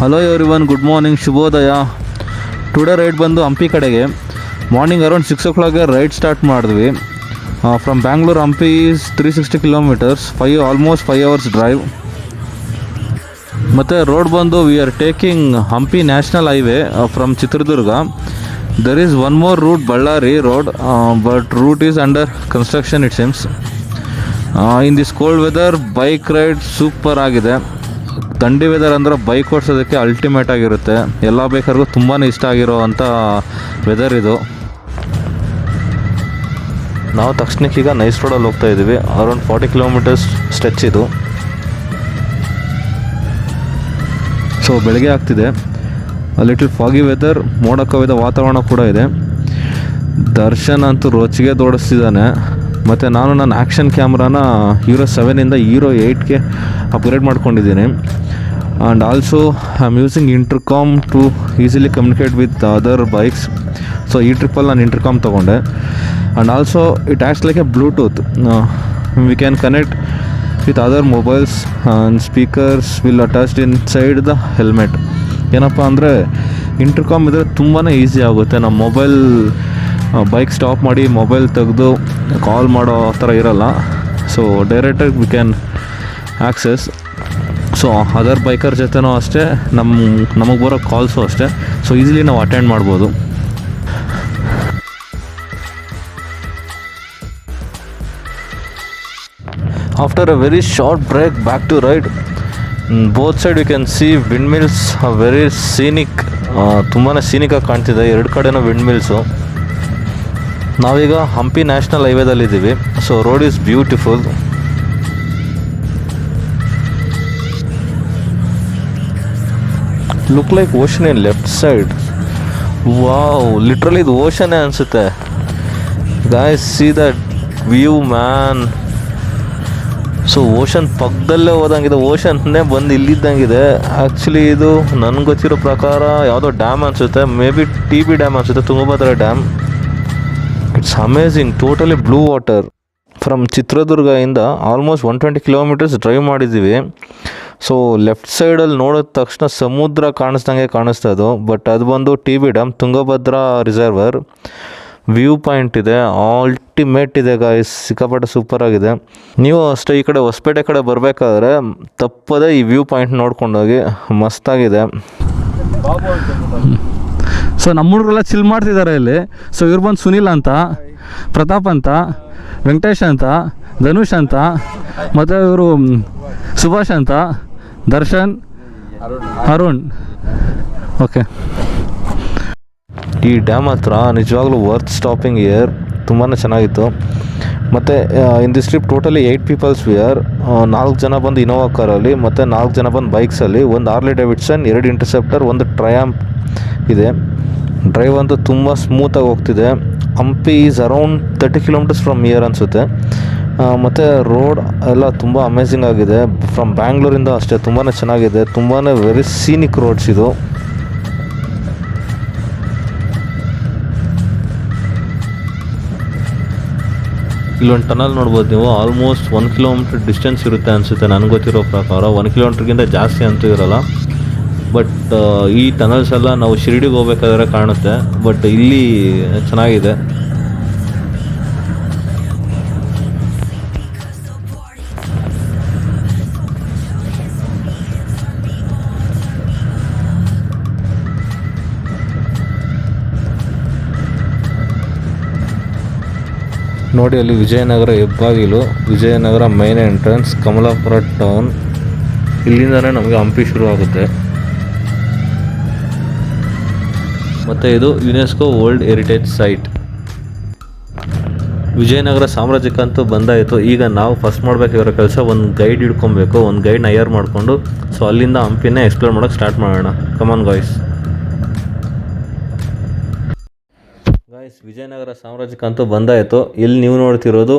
Hello everyone, good morning, ಶುಭೋದಯ. Today ride ಬಂದು ಹಂಪಿ ಕಡೆಗೆ morning around 6 o'clock ride start ಮಾಡಿದ್ವಿ. From Bangalore Hampi is 360 kilometers, almost 5 hours drive. ಮತ್ತು road ಬಂದು we are taking Hampi national highway from Chitradurga. There is one more route, Ballari road, but route is under construction it seems. In this cold weather bike ride super ಆಗಿದೆ. ಥಂಡಿ weather ಅಂದರೆ bike ಓಡಿಸೋದಕ್ಕೆ ultimate ಆಗಿರುತ್ತೆ. ಎಲ್ಲ ಬೈಕರ್ಗೂ ತುಂಬಾ ಇಷ್ಟ ಆಗಿರೋ ಅಂಥ ವೆದರ್ ಇದು. ನಾವು ತಕ್ಷಣಕ್ಕೀಗ ನೈಸ್ ರೋಡಲ್ಲಿ ಹೋಗ್ತಾ ಇದ್ದೀವಿ. ಅರೌಂಡ್ 40 kilometers ಸ್ಟ್ರೆಚ್ ಇದು. ಸೊ ಬೆಳಗ್ಗೆ ಆಗ್ತಿದೆ. ಲಿಟಲ್ ಫಾಗಿ ವೆದರ್, ಮೋಡ ಕವಿದ ವಾತಾವರಣ ಕೂಡ ಇದೆ. ದರ್ಶನ್ ಅಂತೂ ರೋಚಿಗೆ ತೋಡಿಸ್ತಿದ್ದಾನೆ. ಮತ್ತು ನಾನು ನನ್ನ ಆ್ಯಕ್ಷನ್ ಕ್ಯಾಮ್ರಾನ Hero 7 Hero 8 ಅಪ್ಗ್ರೇಡ್ ಮಾಡ್ಕೊಂಡಿದ್ದೀನಿ. And also I am using intercom to easily communicate with other bikes. So ಈ ಟ್ರಿಪ್ಪಲ್ಲಿ ನಾನು ಇಂಟರ್ಕಾಮ್ ತೊಗೊಂಡೆ. And also it acts like a bluetooth. We can connect with other mobiles and speakers will attached inside the helmet. ಏನಪ್ಪ ಅಂದರೆ intercom ಇದ್ದರೆ ತುಂಬಾ easy ಆಗುತ್ತೆ. ನಮ್ಮ ಮೊಬೈಲ್ ಬೈಕ್ ಸ್ಟಾಪ್ ಮಾಡಿ ಮೊಬೈಲ್ ತೆಗೆದು ಕಾಲ್ ಮಾಡೋ ಥರ ಇರೋಲ್ಲ. ಸೊ ಡೈರೆಕ್ಟಾಗಿ V can access. So other biker ಜೊತೆನೂ ಅಷ್ಟೇ, ನಮಗೆ ಬರೋ ಕಾಲ್ಸು ಅಷ್ಟೇ. ಸೊ ಈಸಿಲಿ ನಾವು ಅಟೆಂಡ್ ಮಾಡ್ಬೋದು. After a very short break back to ride. Both side you can see windmills, very scenic. ತುಂಬಾ ಸೀನಿಕಾಗಿ ಕಾಣ್ತಿದೆ, ಎರಡು ಕಡೆನೂ ವಿಂಡ್ ಮಿಲ್ಸು. ನಾವೀಗ ಹಂಪಿ ನ್ಯಾಷನಲ್ ಹೈವೇದಲ್ಲಿದ್ದೀವಿ. So road is beautiful. Look like ocean in left side. Wow, literally ಇದು ಓಷನ್ನೇ ಅನಿಸುತ್ತೆ. Guys, see that view man. So ocean ಪಕ್ಕದಲ್ಲೇ ಹೋದಂಗಿದೆ, ಓಷನ್ನೇ ಬಂದು ಇಲ್ಲಿದ್ದಂಗಿದೆ. ಆ್ಯಕ್ಚುಲಿ ಇದು ನನಗೆ ಗೊತ್ತಿರೋ ಪ್ರಕಾರ ಯಾವುದೋ ಡ್ಯಾಮ್ ಅನಿಸುತ್ತೆ, ಮೇ ಬಿ TB ಡ್ಯಾಮ್ ಅನಿಸುತ್ತೆ, Tungabhadra dam. It's amazing, totally blue water. From ಚಿತ್ರದುರ್ಗದಿಂದ ಆಲ್ಮೋಸ್ಟ್ 120 kilometers ಡ್ರೈವ್ ಮಾಡಿದ್ದೀವಿ. ಸೊ ಲೆಫ್ಟ್ ಸೈಡಲ್ಲಿ ನೋಡಿದ ತಕ್ಷಣ ಸಮುದ್ರ ಕಾಣಿಸ್ದಂಗೆ ಕಾಣಿಸ್ತಾ ಅದು. ಬಟ್ ಅದು ಬಂದು TB dam, Tungabhadra reservoir. View point ಇದೆ, ಅಲ್ಟಿಮೇಟ್ ಇದೆ ಗಾಯ್ಸ್, ಸಿಕ್ಕಾಪಟ್ಟೆ ಸೂಪರಾಗಿದೆ. ನೀವು ಅಷ್ಟೇ ಈ ಕಡೆ ಹೊಸಪೇಟೆ ಕಡೆ ಬರಬೇಕಾದ್ರೆ ತಪ್ಪದೇ ಈ ವ್ಯೂ ಪಾಯಿಂಟ್ ನೋಡ್ಕೊಂಡೋಗಿ, ಮಸ್ತಾಗಿದೆ. ಸೊ ನಮ್ಮ ಹುಡುಗರೆಲ್ಲ ಚಿಲ್ ಮಾಡ್ತಿದ್ದಾರೆ ಇಲ್ಲಿ. ಸೊ ಇವ್ರು ಬಂದು ಸುನಿಲ್ ಅಂತ, ಪ್ರತಾಪ್ ಅಂತ, ವೆಂಕಟೇಶ್ ಅಂತ, ಧನುಷ್ ಅಂತ, ಮತ್ತು ಇವರು ಸುಭಾಷ್ ಅಂತ, ದರ್ಶನ್, ಅರುಣ್. ಓಕೆ, ಈ ಡ್ಯಾಮ್ ಹತ್ರ ನಿಜವಾಗ್ಲೂ ವರ್ತ್ ಸ್ಟಾಪಿಂಗ್ ಇಯರ್. ತುಂಬಾ ಚೆನ್ನಾಗಿತ್ತು. ಮತ್ತು in this trip totally 8 people were. 4 ಜನ ಬಂದು ಇನೋವಾ ಕಾರಲ್ಲಿ, ಮತ್ತು 4 ಜನ ಬಂದು ಬೈಕ್ಸಲ್ಲಿ. ಒಂದು ಹಾರ್ಲಿ ಡೇವಿಡ್ಸನ್, 2 ಇಂಟರ್ಸೆಪ್ಟರ್, ಒಂದು ಟ್ರಯಾಂಪ್ ಇದೆ. ಡ್ರೈವ್ ಅಂತೂ ತುಂಬ ಸ್ಮೂತಾಗಿ ಹೋಗ್ತಿದೆ. Hampi is around 30 kilometers from here ಅನಿಸುತ್ತೆ. ಮತ್ತು ರೋಡ್ ಎಲ್ಲ ತುಂಬ ಅಮೇಝಿಂಗ್ ಆಗಿದೆ. ಫ್ರಮ್ ಬ್ಯಾಂಗ್ಳೂರಿಂದ ಅಷ್ಟೇ ತುಂಬಾ ಚೆನ್ನಾಗಿದೆ. ತುಂಬಾ ವೆರಿ ಸೀನಿಕ್ ರೋಡ್ಸ್ ಇದು. ಇಲ್ಲೊಂದು ಟನಲ್ ನೋಡ್ಬೋದು ನೀವು. ಆಲ್ಮೋಸ್ಟ್ 1 kilometer ಡಿಸ್ಟೆನ್ಸ್ ಇರುತ್ತೆ ಅನಿಸುತ್ತೆ ನನಗೆ ಗೊತ್ತಿರೋ ಪ್ರಕಾರ. 1 kilometerಗಿಂತ ಜಾಸ್ತಿ ಅಂತೂ ಇರೋಲ್ಲ. ಬಟ್ ಈ ಟನಲ್ಸ್ ಎಲ್ಲ ನಾವು ಶಿರಡಿಗೆ ಹೋಗ್ಬೇಕಾದ್ರೆ ಕಾಣುತ್ತೆ. ಬಟ್ ಇಲ್ಲಿ ಚೆನ್ನಾಗಿದೆ. ನೋಡಿ ಅಲ್ಲಿ ವಿಜಯನಗರ ಹೆಬ್ಬಾಗಿಲು, Vijayanagara main entrance, Kamalapura town. ಇಲ್ಲಿಂದನೇ ನಮಗೆ ಹಂಪಿ ಶುರು ಆಗುತ್ತೆ. ಮತ್ತು ಇದು UNESCO world heritage site. Vijayanagara ಸಾಮ್ರಾಜ್ಯಕ್ಕಂತೂ ಬಂದಾಯಿತು. ಈಗ ನಾವು ಫಸ್ಟ್ ಮಾಡಬೇಕಿರೋ ಕೆಲಸ, ಒಂದು ಗೈಡ್ ಹಿಡ್ಕೊಬೇಕು. ಒಂದು ಗೈಡ್ನ ಹೈಯರ್ ಮಾಡಿಕೊಂಡು ಸೊ ಅಲ್ಲಿಂದ ಹಂಪಿನೇ ಎಕ್ಸ್ಪ್ಲೋರ್ ಮಾಡೋಕ್ಕೆ ಸ್ಟಾರ್ಟ್ ಮಾಡೋಣ. ಕಮಾನ್ ಗಾಯ್ಸ್. ವಿಜಯನಗರ ಸಾಮ್ರಾಜ್ಯಕ್ಕಂತೂ ಬಂದಾಯಿತು. ಇಲ್ಲಿ ನೀವು ನೋಡ್ತಿರೋದು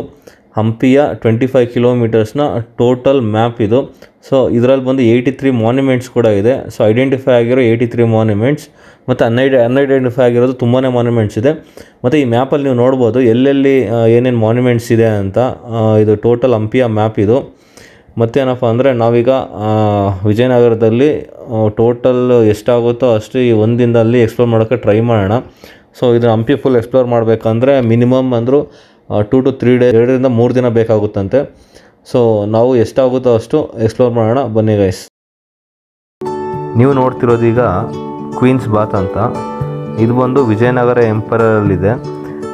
ಹಂಪಿಯ 25 kilometers ಟೋಟಲ್ ಮ್ಯಾಪ್ ಇದು. ಸೊ ಇದರಲ್ಲಿ ಬಂದು 83 ಮಾನ್ಯುಮೆಂಟ್ಸ್ ಕೂಡ ಇದೆ. ಸೊ ಐಡೆಂಟಿಫೈ ಆಗಿರೋ 83 ಮಾನ್ಯುಮೆಂಟ್ಸ್, ಮತ್ತು ಅನ್ಐಡೆಂಟಿಫೈ ಆಗಿರೋದು ತುಂಬಾ ಮಾನ್ಯುಮೆಂಟ್ಸ್ ಇದೆ. ಮತ್ತು ಈ ಮ್ಯಾಪಲ್ಲಿ ನೀವು ನೋಡ್ಬೋದು ಎಲ್ಲೆಲ್ಲಿ ಏನೇನು ಮಾನ್ಯುಮೆಂಟ್ಸ್ ಇದೆ ಅಂತ. ಇದು ಟೋಟಲ್ ಹಂಪಿಯ ಮ್ಯಾಪ್ ಇದು. ಮತ್ತೇನಪ್ಪ ಅಂದರೆ ನಾವೀಗ ವಿಜಯನಗರದಲ್ಲಿ ಟೋಟಲ್ ಎಷ್ಟಾಗುತ್ತೋ ಅಷ್ಟು ಈ ಒಂದಿನದಲ್ಲಿ ಎಕ್ಸ್ಪ್ಲೋರ್ ಮಾಡೋಕ್ಕೆ ಟ್ರೈ ಮಾಡೋಣ. ಸೊ ಇದು ಹಂಪಿ ಫುಲ್ ಎಕ್ಸ್ಪ್ಲೋರ್ ಮಾಡಬೇಕಂದ್ರೆ ಮಿನಿಮಮ್ ಅಂದರೂ 2 to 3 ಡೇ 2 ರಿಂದ 3 ದಿನ ಬೇಕಾಗುತ್ತಂತೆ. ಸೊ ನಾವು ಎಷ್ಟಾಗುತ್ತೋ ಅಷ್ಟು ಎಕ್ಸ್ಪ್ಲೋರ್ ಮಾಡೋಣ, ಬನ್ನಿ ಗೈಸ್. ನೀವು ನೋಡ್ತಿರೋದೀಗ ಕ್ವೀನ್ಸ್ ಬಾತ್ ಅಂತ. ಇದು ಬಂದು ವಿಜಯನಗರ ಎಂಪರಲ್ಲಿದೆ.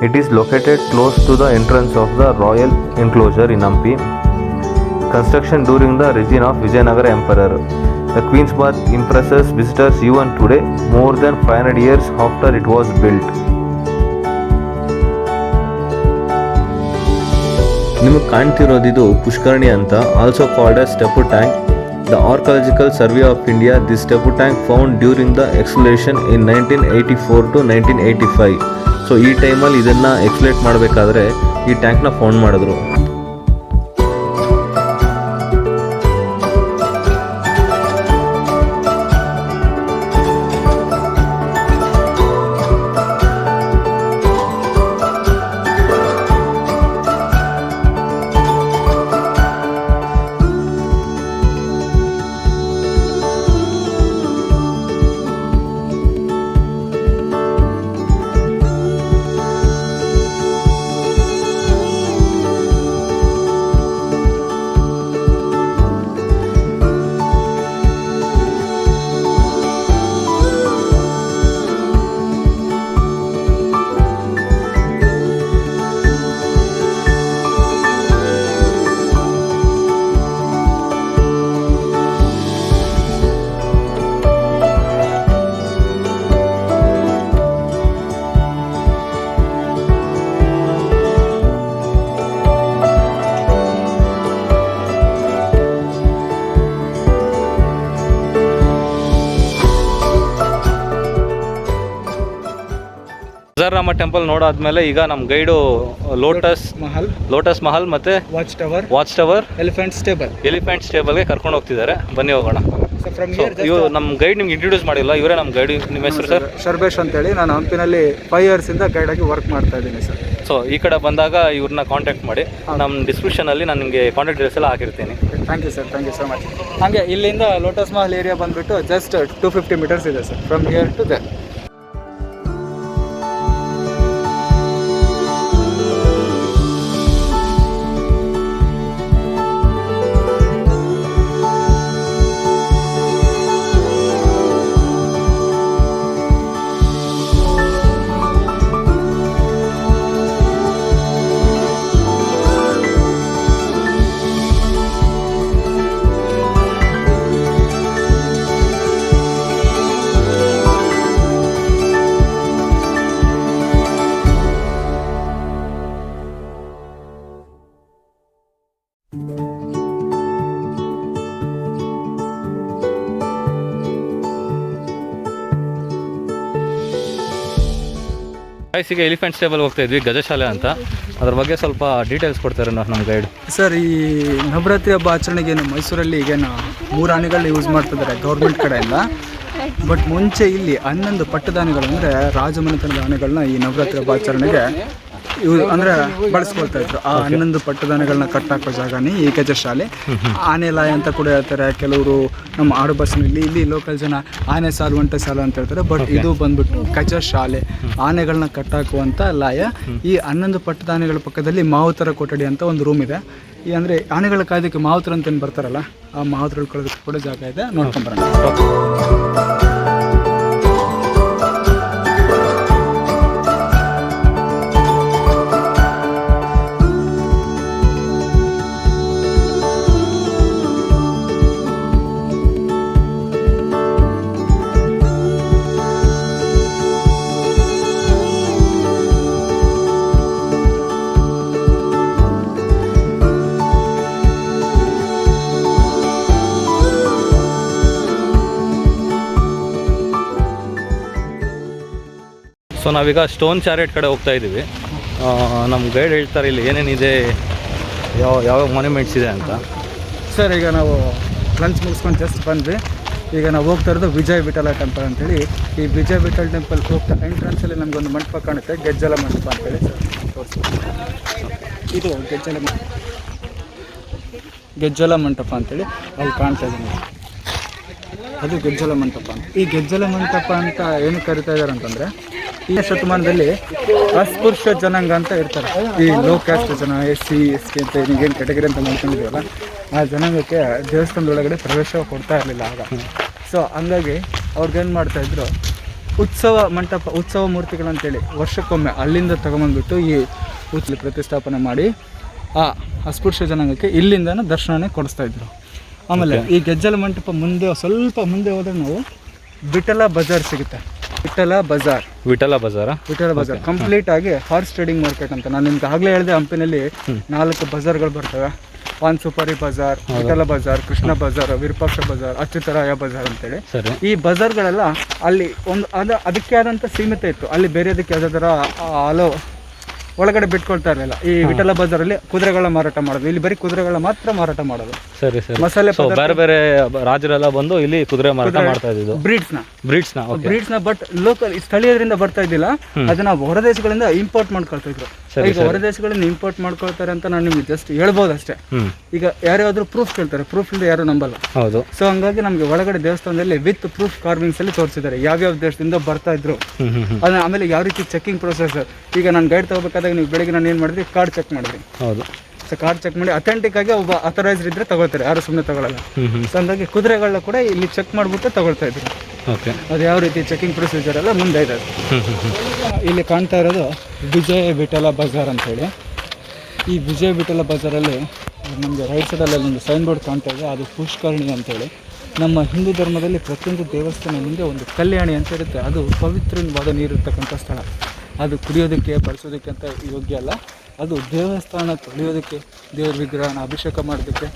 It is located close to the entrance of the royal enclosure in Hampi. Construction during the reign of Vijayanagara Emperor. The Queen's Bath impresses visitors even today, more than 500 years after it was built. ನಿಮಗೆ ಕಾಣ್ತಿರೋದಿದು ಪುಷ್ಕರಣಿ ಅಂತ, also called as Steppu Tank. The Archaeological Survey of India this Steppu Tank found during the excavation in 1984 to 1985. So ಈ ಟೈಮಲ್ಲಿ ಇದನ್ನು ಎಕ್ಸ್ಪ್ಲೇಟ್ ಮಾಡಬೇಕಾದ್ರೆ ಈ ಟ್ಯಾಂಕ್ನ found ಮಾಡಿದ್ರು. Rama temple ನೋಡಾದ್ಮೇಲೆ ಈಗ ನಮ್ಮ ಗೈಡು ಲೋಟಸ್ ಮಹಲ್ ಮತ್ತೆ ವಾಚ್ ಟವರ್ ಎಲಿಫೆಂಟ್ ಸ್ಟೇಬಲ್ಗೆ ಕರ್ಕೊಂಡು ಹೋಗ್ತಿದ್ದಾರೆ. ಬನ್ನಿ ಹೋಗೋಣ. ಇವು ನಮ್ಮ ಗೈಡ್ ನಿಮ್ಗೆ ಇಂಟ್ರೊಡ್ಯೂಸ್ ಮಾಡಿಲ್ಲ, ಇವರೇ ನಮ್ಮ ಗೈಡ್. ನಿಮ್ಮ ಹೆಸರು ಸರ್? ಶರ್ಬೇಶ್ ಅಂತೇಳಿ. ನಾನು ಹಂಪಿನಲ್ಲಿ 5 years ಇಂದ ಗೈಡ್ ಆಗಿ ವರ್ಕ್ ಮಾಡ್ತಾ ಇದ್ದೀನಿ ಸರ್. ಸೊ ಈ ಕಡೆ ಬಂದಾಗ ಇವ್ರನ್ನ ಕಾಂಟ್ಯಾಕ್ಟ್ ಮಾಡಿ, ನಮ್ಮ ಡಿಸ್ಕ್ರಿಪ್ಷನಲ್ಲಿ ನಾನು ನಿಮಗೆ ಕಾಂಟ್ಯಾಕ್ಟ್ ಡೀಟೇಲ್ಸ್ ಎಲ್ಲ ಹಾಕಿರ್ತೀನಿ. Thank you sir, thank you so much. ಹಾಗೆ ಇಲ್ಲಿಂದ ಲೋಟಸ್ ಮಹಲ್ ಏರಿಯಾ ಬಂದುಬಿಟ್ಟು ಜಸ್ಟ್ 250 meters ಇದೆ sir, from here to there. ಈಗ ಎಲಿಫೆಂಟ್ ಸ್ಟೇಬಲ್ ಹೋಗ್ತಾ ಇದ್ವಿ, ಗಜಶಾಲೆ ಅಂತ. ಅದ್ರ ಬಗ್ಗೆ ಸ್ವಲ್ಪ ಡೀಟೇಲ್ಸ್ ಕೊಡ್ತಾರೆ ನಮ್ಮ ಗೈಡ್. ಸರ್, ಈ ನವರಾತ್ರಿ ಹಬ್ಬ ಆಚರಣೆಗೆ ಮೈಸೂರಲ್ಲಿ ಈಗೇನು 3 ಆನೆಗಳನ್ನ ಯೂಸ್ ಮಾಡ್ತಿದ್ದಾರೆ ಗೌರ್ಮೆಂಟ್ ಕಡೆಯಿಂದ. ಬಟ್ ಮುಂಚೆ ಇಲ್ಲಿ 11 ಪಟ್ಟದಾನೆಗಳು ಅಂದರೆ ರಾಜಮನೆತನದ ಆನೆಗಳನ್ನ ಈ ನವರಾತ್ರಿ ಹಬ್ಬ ಆಚರಣೆಗೆ ಅಂದರೆ ಬಳಸ್ಕೊಳ್ತಾ ಇದ್ರು. ಆ 11 ಪಟ್ಟದಾನೆಗಳನ್ನ ಕಟ್ಟಾಕೋ ಜಾಗನೇ ಈ ಗಜಶಾಲೆ. ಆನೆ ಲಾಯ ಅಂತ ಕೂಡ ಹೇಳ್ತಾರೆ ಕೆಲವರು ನಮ್ಮ ಆಡು ಭಾಷೆಯಲ್ಲಿ. ಇಲ್ಲಿ ಲೋಕಲ್ ಜನ ಆನೆ ಸಾಲು ಒಂಟೆ ಸಾಲು ಅಂತ ಹೇಳ್ತಾರೆ. ಬಟ್ ಇದು ಬಂದ್ಬಿಟ್ಟು ಗಜಶಾಲೆ, ಆನೆಗಳನ್ನ ಕಟ್ಟಾಕುವಂಥ ಲಾಯ. ಈ 11 ಪಟ್ಟದಾನೆಗಳ ಪಕ್ಕದಲ್ಲಿ ಮಾವುತರ ಕೊಠಡಿ ಅಂತ ಒಂದು ರೂಮ್ ಇದೆ. ಈ ಅಂದರೆ ಆನೆಗಳ ಕಾಯ್ದಕ್ಕೆ ಮಾವುತರ ಅಂತ ಏನು ಬರ್ತಾರಲ್ಲ, ಆ ಮಾವುತರ ಉಳ್ಕೊಳ್ಳೋದಕ್ಕೆ ಕೂಡ ಜಾಗ ಇದೆ, ನೋಡ್ಕೊಂಬರೋಣ. ಸೊ ನಾವೀಗ ಸ್ಟೋನ್ ಚಾರೆಟ್ ಕಡೆ ಹೋಗ್ತಾ ಇದ್ದೀವಿ. ನಮ್ಮ ಗೈಡ್ ಹೇಳ್ತಾರೆ ಇಲ್ಲಿ ಏನೇನಿದೆ, ಯಾವ ಮಾನ್ಯುಮೆಂಟ್ಸ್ ಇದೆ ಅಂತ. ಸರ್, ಈಗ ನಾವು ಲಂಚ್ ಮುಗಿಸ್ಕೊಂಡು ಜಸ್ಟ್ ಬಂದ್ವಿ. ಈಗ ನಾವು ಹೋಗ್ತಾ ಇರೋದು ವಿಜಯ ವಿಠಲ ಟೆಂಪಲ್ ಅಂತೇಳಿ. ಈ ವಿಜಯ ವಿಠಲ್ ಟೆಂಪಲ್ ಹೋಗ್ತಾ ಎಂಟ್ರೆನ್ಸಲ್ಲಿ ನಮಗೊಂದು ಮಂಟಪ ಕಾಣುತ್ತೆ, ಗೆಜ್ಜಲ ಮಂಟಪ ಅಂತೇಳಿ. ಸರ್ ತೋರಿಸ್ಬೋದು, ಇದು ಗೆಜ್ಜಲ ಮಂಟಪ. ಗೆಜ್ಜಲ ಮಂಟಪ ಅಂತೇಳಿ ಅಲ್ಲಿ ಕಾಣ್ತಾ ಇದೆ ನೋಡಿ. ಅದು ಗೆಜ್ಜಲ ಮಂಟಪ ಅಂತ. ಈ ಗೆಜ್ಜಲ ಮಂಟಪ ಅಂತ ಏನು ಕರಿತಾ ಇದ್ದಾರೆ ಅಂತಂದರೆ, ಈ ಶತಮಾನದಲ್ಲಿ ಅಸ್ಪೃಶ್ಯ ಜನಾಂಗ ಅಂತ ಇರ್ತಾರೆ, ಈ ಲೋ ಕ್ಯಾಸ್ಟ್ ಜನ, SC ST ಅಂತ ಈಗೇನು ಕ್ಯಾಟಗರಿ ಅಂತ ಮಾಡ್ಕೊಂಡಿದ್ದೀವಲ್ಲ, ಆ ಜನಾಂಗಕ್ಕೆ ದೇವಸ್ಥಾನದೊಳಗಡೆ ಪ್ರವೇಶ ಕೊಡ್ತಾ ಇರಲಿಲ್ಲ ಆಗ. ಸೊ ಹಂಗಾಗಿ ಅವ್ರಿಗೇನು ಮಾಡ್ತಾಯಿದ್ರು, ಉತ್ಸವ ಮಂಟಪ, ಉತ್ಸವ ಮೂರ್ತಿಗಳಂತೇಳಿ ವರ್ಷಕ್ಕೊಮ್ಮೆ ಅಲ್ಲಿಂದ ತೊಗೊಂಬಂದ್ಬಿಟ್ಟು ಈ ಉತ್ಸವ ಪ್ರತಿಷ್ಠಾಪನೆ ಮಾಡಿ ಆ ಅಸ್ಪೃಶ್ಯ ಜನಾಂಗಕ್ಕೆ ಇಲ್ಲಿಂದನೇ ದರ್ಶನನೇ ಕೊಡಿಸ್ತಾಯಿದ್ರು. ಆಮೇಲೆ ಈ ಗೆಜ್ಜಲ ಮಂಟಪ ಮುಂದೆ ಸ್ವಲ್ಪ ಮುಂದೆ ಹೋದರೆ ನಾವು ವಿಠಲ ಬಜಾರ್ ಸಿಗುತ್ತೆ. ವಿಠಲ ಬಜಾರ್ ಕಂಪ್ಲೀಟ್ ಆಗಿ ಹಾರ್ಸ್ ಟ್ರೇಡಿಂಗ್ ಮಾರ್ಕೆಟ್ ಅಂತ. ನಾನು ನಿಮ್ಗೆ ಆಗಲೇ ಹೇಳಿದೆ, ಹಂಪಿನಲ್ಲಿ 4 ಬಜಾರ್ಗಳು ಬರ್ತವೆ. ಪಾನ್ ಸುಪಾರಿ ಬಜಾರ್, ವಿಠಲ ಬಜಾರ್, ಕೃಷ್ಣ ಬಜಾರ್, ವಿರೂಪಾಕ್ಷ ಬಜಾರ್, ಅಚ್ಯುತರಾಯ ಬಜಾರ್ ಅಂತೇಳಿ. ಈ ಬಜಾರ್ಗಳೆಲ್ಲ ಅಲ್ಲಿ ಒಂದು ಅದಕ್ಕೆ ಆದಂಥ ಸೀಮಿತ ಇತ್ತು. ಅಲ್ಲಿ ಬೇರೆದಕ್ಕೆ ಯಾವುದೇ ಥರ ಹಲೋ ಒಳಗಡೆ ಬಿಟ್ಕೊಳ್ತಾ ಇರಲಿಲ್ಲ. ಈ ವಿಠಲ ಬಜಾರಲ್ಲಿ ಕುದುರೆಗಳ ಮಾರಾಟ ಮಾಡೋದು, ಇಲ್ಲಿ ಬರೀ ಕುದುರೆಗಳ ಮಾತ್ರ ಮಾರಾಟ ಮಾಡೋದು. ಸರಿ ಮಸಾಲೆ ಬೇರೆ ಬೇರೆ ರಾಜರೆಲ್ಲ ಬಂದು ಇಲ್ಲಿ ಕುದುರೆ ಮಾರಾಟ ಮಾಡ್ತಾ ಇದ್ದು. ಬ್ರೀಡ್ಸ್ನ ಬಟ್ ಲೋಕಲ್ ಸ್ಥಳೀಯರಿಂದ ಬರ್ತಾ ಇದ್ದಿಲ್ಲ, ಅದನ್ನ ಹೊರದೇಶಗಳಿಂದ ಇಂಪೋರ್ಟ್ ಮಾಡ್ಕೊಳ್ತಾ ಇದ್ರು. ಈಗ ಹೊರದೇಶಗಳಿಂದ ಇಂಪೋರ್ಟ್ ಮಾಡ್ಕೊಳ್ತಾರೆ ಅಂತ ನಾನು ನಿಮ್ಗೆ ಜಸ್ಟ್ ಹೇಳ್ಬೋದು ಅಷ್ಟೇ. ಈಗ ಯಾರ್ಯಾವ್ದು ಪ್ರೂಫ್ ಕೇಳ್ತಾರೆ, ಪ್ರೂಫ್ ಇಲ್ಲದೆ ಯಾರು ನಂಬಲ್ಲ. ಹೌದು. ಸೊ ಹಂಗಾಗಿ ನಮ್ಗೆ ಒಳಗಡೆ ದೇವಸ್ಥಾನದಲ್ಲಿ ವಿತ್ ಪ್ರೂಫ್ ಕಾರ್ವಿಂಗ್ಸ್ ಅಲ್ಲಿ ತೋರಿಸಿದ್ದಾರೆ ಯಾವ್ಯಾವ ದೇಶದಿಂದ ಬರ್ತಾ ಇದ್ರು. ಅದನ್ನ ಆಮೇಲೆ ಯಾವ ರೀತಿ ಚೆಕಿಂಗ್ ಪ್ರೊಸೆಸ್. ಈಗ ನಾನು ಗೈಡ್ ತಗೋಬೇಕಾದಾಗ ನೀವು ಬೆಳಿಗ್ಗೆ ನಾನು ಏನು ಮಾಡಿದ್ರಿ, ಕಾರ್ಡ್ ಚೆಕ್ ಮಾಡಿದ್ರಿ. ಹೌದು. ಸೊ ಕಾರ್ಡ್ ಚೆಕ್ ಮಾಡಿ ಅಥೆಂಟಿಕ್ ಆಗಿ ಒಬ್ಬ ಅಥರೈಸ್ಡ್ ಇದ್ರೆ ತಗೊಳ್ತಾರೆ, ಯಾರು ಸುಮ್ಮನೆ ತಗೊಳ್ಳಲ್ಲ. ಸೊ ಹಂಗಾಗಿ ಕುದುರೆಗಳನ್ನ ಕೂಡ ಇಲ್ಲಿ ಚೆಕ್ ಮಾಡಿಬಿಟ್ಟು ತಗೊಳ್ತಾ ಇದ್ರು. ಅದು ಯಾವ ರೀತಿ ಚೆಕಿಂಗ್ ಪ್ರೊಸೀಜರ್ ಎಲ್ಲ ಮುಂದೆ ಇದೆ. ಇಲ್ಲಿ ಕಾಣ್ತಾ ಇರೋದು ವಿಜಯ ವಿಠಲ ಬಜಾರ್ ಅಂತೇಳಿ. ಈ ವಿಜಯ ವಿಠಲ ಬಜಾರಲ್ಲಿ ನಮಗೆ ರೈಟ್ ಸೈಡಲ್ಲಿ ಒಂದು ಸೈನ್ ಬೋರ್ಡ್ ಕಾಣ್ತಾ ಇದೆ, ಅದು ಪುಷ್ಕರಣಿ ಅಂತೇಳಿ. ನಮ್ಮ ಹಿಂದೂ ಧರ್ಮದಲ್ಲಿ ಪ್ರತಿಯೊಂದು ದೇವಸ್ಥಾನ ಮುಂದೆ ಒಂದು ಕಲ್ಯಾಣಿ ಅಂತ ಇರುತ್ತೆ. ಅದು ಪವಿತ್ರವಾದ ನೀರಿರ್ತಕ್ಕಂಥ ಸ್ಥಳ. ಅದು ಕುಡಿಯೋದಕ್ಕೆ, ಬಳಸೋದಕ್ಕೆ ಅಂತ ಯೋಗ್ಯ ಅಲ್ಲ. ಅದು ದೇವಸ್ಥಾನ ತೊಳೆಯೋದಕ್ಕೆ, ದೇವ್ರ ವಿಗ್ರಹನ ಅಭಿಷೇಕ ಮಾಡೋದಕ್ಕೆ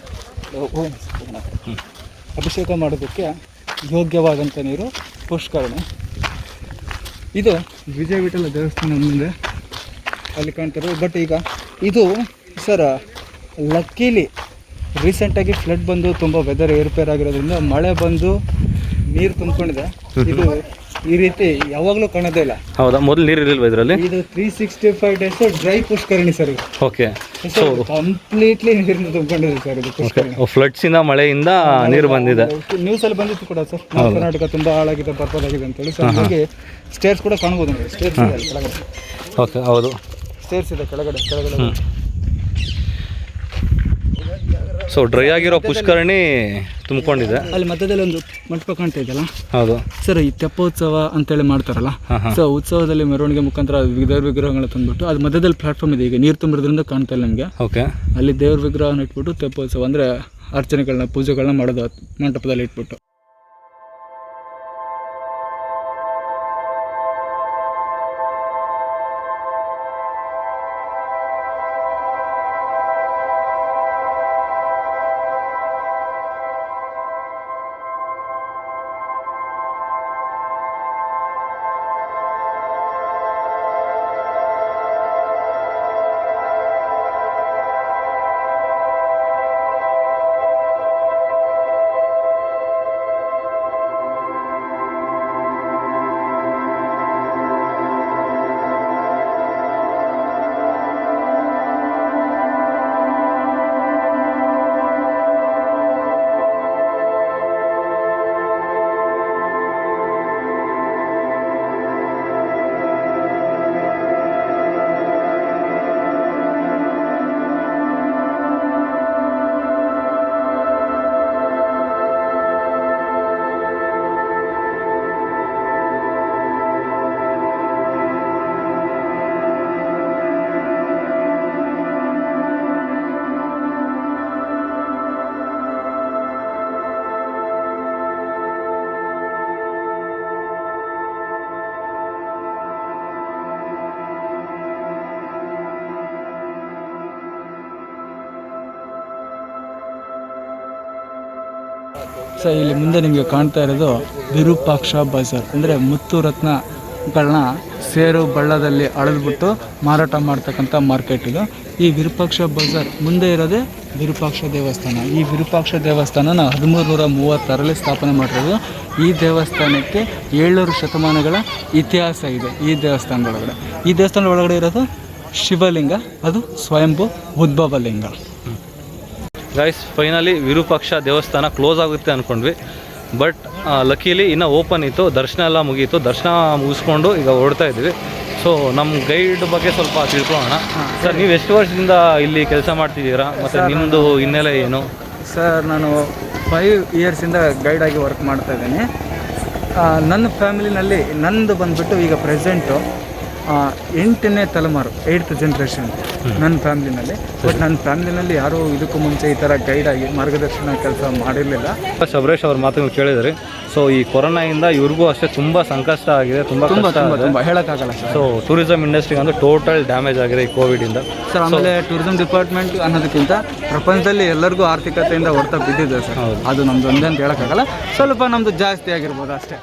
ಯೋಗ್ಯವಾದಂಥ ನೀರು ಪುಷ್ಕರಣಿ. ಇದು ವಿಜಯ ವಿಠಲ ದೇವಸ್ಥಾನ ಮುಂದೆ ಅಲ್ಲಿ ಕಾಣ್ತಾರೆ. ಬಟ್ ಈಗ ಇದು ಸರ್ ಲಕ್ಕೀಲಿ ರೀಸೆಂಟಾಗಿ ಫ್ಲಡ್ ಬಂದು ತುಂಬ ವೆದರ್ ಏರ್ಪೇರ್ ಆಗಿರೋದ್ರಿಂದ ಮಳೆ ಬಂದು ನೀರು ತುಂಬಿಕೊಂಡಿದೆ. ಇದು ಈ ರೀತಿ ಯಾವಾಗಲೂ ಕಾಣೋದೇ ಇಲ್ಲ. ಹೌದಾ? ಮೊದಲು ನೀರು ಇರಲಿಲ್ವ ಇದರಲ್ಲಿ? ಇದು 365 ಡೇಸ್ ಡ್ರೈ ಪುಷ್ಕರಣಿ ಸರ್. ಓಕೆ. ಕಂಪ್ಲೀಟ್ಲಿ ನೀರಿನ ತುಂಬಿಕೊಂಡಿದೆ ಸರ್ ಇದು ಪುಷ್ಕರಣಿ. ಫ್ಲಡ್ಸ್ ಇಂದ, ಮಳೆಯಿಂದ ನೀರು ಬಂದಿದೆ. ನ್ಯೂಸಲ್ಲಿ ಬಂದಿತ್ತು ಕೂಡ ಸರ್, ಕರ್ನಾಟಕ ತುಂಬ ಹಾಳಾಗಿದೆ, ಬರ್ಬಾದಾಗಿದೆ ಅಂತೇಳಿ. ಸೊ ಹಾಗಾಗಿ ಸ್ಟೇರ್ಸ್ ಕೂಡ ಕಾಣ್ಬೋದು ನೋಡಿ. ಸ್ಟೇರ್ಸ್ ಇದೆ ಕೆಳಗಡೆ. ಓಕೆ, ಹೌದು, ಸ್ಟೇರ್ಸ್ ಇದೆ ಕೆಳಗಡೆ. ಸೊ ಡ್ರೈ ಆಗಿರೋ ಪುಷ್ಕರಣಿ ತುಂಬಿಕೊಂಡಿದೆ. ಅಲ್ಲಿ ಮಧ್ಯದಲ್ಲಿ ಒಂದು ಮಂಟಪ ಕಾಣ್ತಾ ಇದೆಯಲ್ಲ. ಹೌದು ಸರ್, ಈ ತೆಪ್ಪೋತ್ಸವ ಅಂತೇಳಿ ಮಾಡ್ತಾರಲ್ಲ. ಸೊ ಉತ್ಸವದಲ್ಲಿ ಮೆರವಣಿಗೆ ಮುಖಾಂತರ ದೇವ್ರ ವಿಗ್ರಹಗಳನ್ನ ತಂದ್ಬಿಟ್ಟು ಅದು ಮಧ್ಯದಲ್ಲಿ ಪ್ಲಾಟ್ಫಾರ್ಮ್ ಇದೆ. ಈಗ ನೀರು ತುಂಬಿರೋದ್ರಿಂದ ಕಾಣ್ತಾ ಇಲ್ಲ ನಮಗೆ. ಓಕೆ. ಅಲ್ಲಿ ದೇವ್ರ ವಿಗ್ರಹನ ಇಟ್ಬಿಟ್ಟು ತೆಪ್ಪೋತ್ಸವ ಅಂದರೆ ಅರ್ಚನೆಗಳನ್ನ, ಪೂಜೆಗಳನ್ನ ಮಾಡೋದು ಮಂಟಪದಲ್ಲಿ ಇಟ್ಬಿಟ್ಟು. ಸೊ ಇಲ್ಲಿ ಮುಂದೆ ನಿಮಗೆ ಕಾಣ್ತಾ ಇರೋದು ವಿರೂಪಾಕ್ಷ ಬಜಾರ್. ಅಂದರೆ ಮುತ್ತು ರತ್ನಗಳನ್ನ ಸೇರು ಬಳ್ಳದಲ್ಲಿ ಅಳೆದ್ಬಿಟ್ಟು ಮಾರಾಟ ಮಾಡ್ತಕ್ಕಂಥ ಮಾರ್ಕೆಟ್ ಇದು. ಈ ವಿರೂಪಾಕ್ಷ ಬಜಾರ್ ಮುಂದೆ ಇರೋದೇ ವಿರೂಪಾಕ್ಷ ದೇವಸ್ಥಾನ. ಈ ವಿರೂಪಾಕ್ಷ ದೇವಸ್ಥಾನನ 1336ರಲ್ಲಿ ಸ್ಥಾಪನೆ ಮಾಡಿರೋದು. ಈ ದೇವಸ್ಥಾನಕ್ಕೆ 700 ಶತಮಾನಗಳ ಇತಿಹಾಸ ಇದೆ. ಈ ದೇವಸ್ಥಾನದೊಳಗಡೆ, ಈ ದೇವಸ್ಥಾನದ ಒಳಗಡೆ ಇರೋದು ಶಿವಲಿಂಗ, ಅದು ಸ್ವಯಂಭೂ ಉದ್ಭವ ಲಿಂಗ. ಗೈಸ್ ಫೈನಲಿ ವಿರೂಪಾಕ್ಷ ದೇವಸ್ಥಾನ ಕ್ಲೋಸ್ ಆಗುತ್ತೆ ಅಂದ್ಕೊಂಡ್ವಿ, ಬಟ್ ಲಕ್ಕೀಲಿ ಇನ್ನೂ ಓಪನ್ ಇತ್ತು, ದರ್ಶನ ಎಲ್ಲ ಮುಗೀತು. ದರ್ಶನ ಮುಗಿಸ್ಕೊಂಡು ಈಗ ಹೊರಡ್ತಾ ಇದ್ವಿ. ಸೊ ನಮ್ಮ ಗೈಡ್ ಬಗ್ಗೆ ಸ್ವಲ್ಪ ತಿಳ್ಕೊಳ್ಳೋಣ. ಸರ್, ನೀವು ಎಷ್ಟು ವರ್ಷದಿಂದ ಇಲ್ಲಿ ಕೆಲಸ ಮಾಡ್ತಿದ್ದೀರಾ ಮತ್ತು ನಿಮ್ಮದು ಹಿನ್ನೆಲೆ ಏನು? ಸರ್, ನಾನು 5 ಇಯರ್ಸಿಂದ ಗೈಡಾಗಿ ವರ್ಕ್ ಮಾಡ್ತಾ ಇದ್ದೀನಿ. ನನ್ನ ಫ್ಯಾಮಿಲಿನಲ್ಲಿ ನಂದು ಬಂದುಬಿಟ್ಟು ಈಗ ಪ್ರೆಸೆಂಟು 8ನೇ ತಲೆಮಾರು, 8th ಜನರೇಷನ್ ನನ್ನ ಫ್ಯಾಮಿಲಿನಲ್ಲಿ. ಬಟ್ ನನ್ನ ಫ್ಯಾಮಿಲಿನಲ್ಲಿ ಯಾರೂ ಇದಕ್ಕೂ ಮುಂಚೆ ಈ ಥರ ಗೈಡಾಗಿ ಮಾರ್ಗದರ್ಶನ ಕೆಲಸ ಮಾಡಿರಲಿಲ್ಲ. ಶಬರೇಶ್ ಅವ್ರ ಮಾತುಗಳು ಕೇಳಿದ್ರಿ. ಸೊ ಈ ಕೊರೋನಾಯಿಂದ ಇವ್ರಿಗೂ ಅಷ್ಟೇ ತುಂಬ ಸಂಕಷ್ಟ ಆಗಿದೆ, ತುಂಬ ಹೇಳೋಕ್ಕಾಗಲ್ಲ ಸರ್. ಸೊ ಟೂರಿಸಂ ಇಂಡಸ್ಟ್ರಿಗೆ ಅಂದ್ರೆ ಟೋಟಲ್ ಡ್ಯಾಮೇಜ್ ಆಗಿದೆ ಈ ಕೋವಿಡಿಂದ. ಸರ್, ಆಮೇಲೆ ಟೂರಿಸಂ ಡಿಪಾರ್ಟ್ಮೆಂಟ್ ಅನ್ನೋದಕ್ಕಿಂತ ಪ್ರಪಂಚದಲ್ಲಿ ಎಲ್ಲರಿಗೂ ಆರ್ಥಿಕತೆಯಿಂದ ಹೊಡೆತ ಬಿದ್ದಿದೆ ಸರ್. ಅದು ನಮ್ದು ಒಂದೇ ಅಂತ ಹೇಳೋಕ್ಕಾಗಲ್ಲ, ಸ್ವಲ್ಪ ನಮ್ಮದು ಜಾಸ್ತಿ ಆಗಿರ್ಬೋದು ಅಷ್ಟೇ.